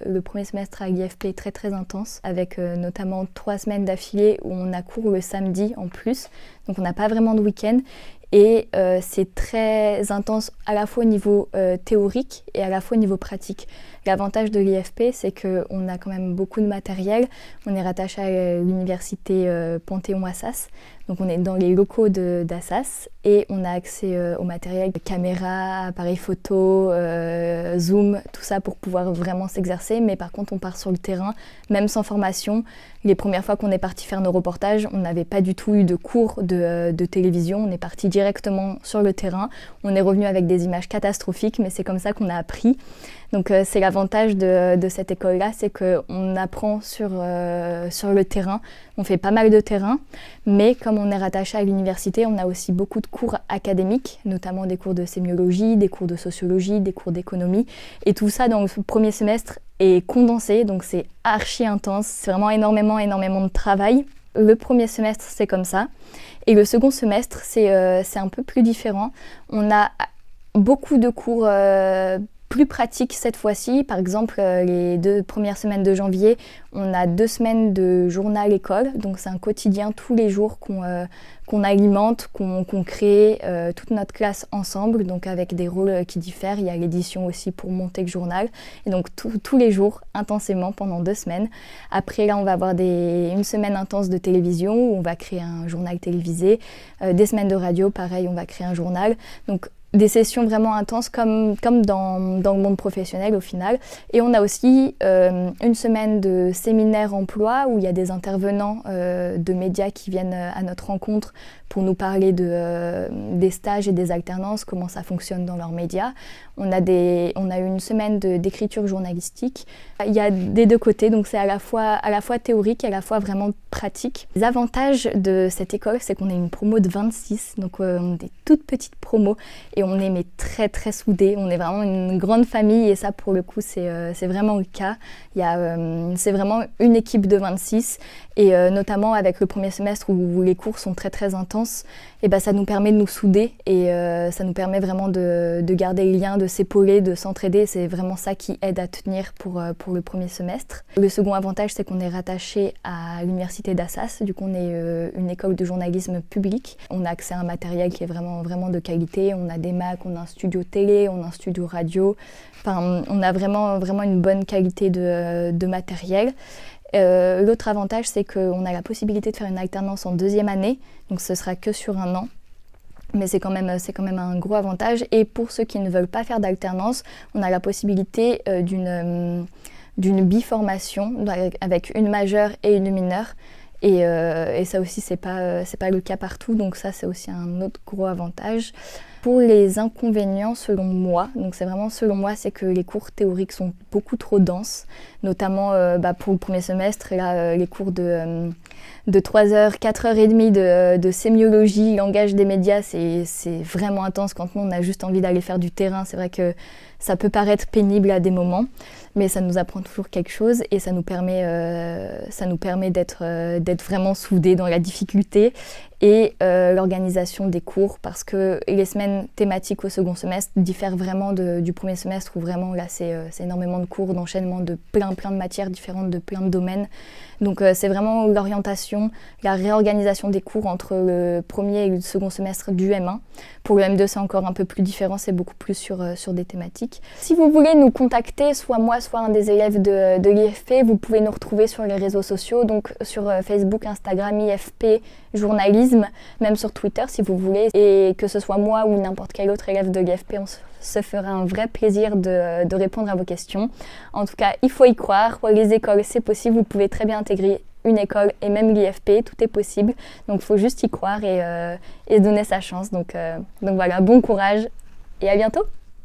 Le premier semestre à l'IFP est très très intense, avec notamment 3 semaines d'affilée où on a cours le samedi en plus, donc on n'a pas vraiment de week-end. Et c'est très intense à la fois au niveau théorique et à la fois au niveau pratique. L'avantage de l'IFP, c'est qu'on a quand même beaucoup de matériel. On est rattaché à l'université Panthéon-Assas, donc on est dans les locaux d'Assas et on a accès au matériel, caméra, appareil photo, Zoom, tout ça pour pouvoir vraiment s'exercer. Mais par contre, on part sur le terrain, même sans formation. Les premières fois qu'on est parti faire nos reportages, on n'avait pas du tout eu de cours de télévision. On est parti directement sur le terrain. On est revenu avec des images catastrophiques, mais c'est comme ça qu'on a appris. Donc c'est l'avantage de cette école-là, c'est qu'on apprend sur le terrain. On fait pas mal de terrain, mais comme on est rattaché à l'université, on a aussi beaucoup de cours académiques, notamment des cours de sémiologie, des cours de sociologie, des cours d'économie. Et tout ça dans le premier semestre est condensé, donc c'est archi intense. C'est vraiment énormément de travail. Le premier semestre, c'est comme ça. Et le second semestre, c'est un peu plus différent. On a beaucoup de cours plus pratiques cette fois-ci. Par exemple, les 2 premières semaines de janvier, on a 2 semaines de journal école. Donc c'est un quotidien tous les jours qu'on alimente, qu'on crée toute notre classe ensemble, donc avec des rôles qui diffèrent. Il y a l'édition aussi pour monter le journal. Et donc tous les jours, intensément, pendant 2 semaines. Après là, on va avoir une semaine intense de télévision où on va créer un journal télévisé. Des semaines de radio, pareil, on va créer un journal. Donc des sessions vraiment intenses comme dans le monde professionnel au final. Et on a aussi une semaine de séminaire emploi où il y a des intervenants de médias qui viennent à notre rencontre pour nous parler des stages et des alternances, comment ça fonctionne dans leurs médias. On a eu une semaine d'écriture journalistique. Il y a des 2 côtés, donc c'est à la fois théorique et à la fois vraiment pratique. Les avantages de cette école, c'est qu'on est une promo de 26, donc on est des toutes petites promos et on est mais très très soudés. On est vraiment une grande famille et ça pour le coup c'est vraiment le cas. C'est vraiment une équipe de 26 et notamment avec le premier semestre où les cours sont très très intenses, et ça nous permet de nous souder et ça nous permet vraiment de garder les liens, de s'épauler, de s'entraider. C'est vraiment ça qui aide à tenir pour le premier semestre. Le second avantage, c'est qu'on est rattaché à l'université d'Assas. Du coup, on est une école de journalisme public. On a accès à un matériel qui est vraiment de qualité. On a des Mac, on a un studio télé, on a un studio radio. Enfin, on a vraiment une bonne qualité de matériel. L'autre avantage, c'est qu'on a la possibilité de faire une alternance en 2e année, donc ce sera que sur 1 an. Mais c'est quand même un gros avantage. Et pour ceux qui ne veulent pas faire d'alternance, on a la possibilité d'une biformation avec une majeure et une mineure. Et ça aussi, c'est pas le cas partout, donc ça c'est aussi un autre gros avantage. Pour les inconvénients, selon moi, donc c'est vraiment selon moi, c'est que les cours théoriques sont beaucoup trop denses, notamment pour le premier semestre, là, les cours de 3 heures, 4 heures et demie de sémiologie, langage des médias, c'est vraiment intense. Quand on a juste envie d'aller faire du terrain, c'est vrai que ça peut paraître pénible à des moments, mais ça nous apprend toujours quelque chose et ça nous permet d'être vraiment soudés dans la difficulté et l'organisation des cours, parce que les semaines thématiques au second semestre diffèrent vraiment du premier semestre où vraiment là c'est énormément de cours, d'enchaînement de plein de matières différentes, de plein de domaines. Donc c'est vraiment l'orientation, la réorganisation des cours entre le premier et le second semestre du M1. Pour le M2 c'est encore un peu plus différent, c'est beaucoup plus sur des thématiques. Si vous voulez nous contacter, soit moi, soit un des élèves de l'IFP, vous pouvez nous retrouver sur les réseaux sociaux, donc sur Facebook, Instagram, IFP, journalisme, même sur Twitter si vous voulez. Et que ce soit moi ou n'importe quel autre élève de l'IFP, on se fera un vrai plaisir de répondre à vos questions. En tout cas, il faut y croire. Les écoles, c'est possible. Vous pouvez très bien intégrer une école et même l'IFP, tout est possible. Donc il faut juste y croire et donner sa chance. Donc voilà, bon courage et à bientôt.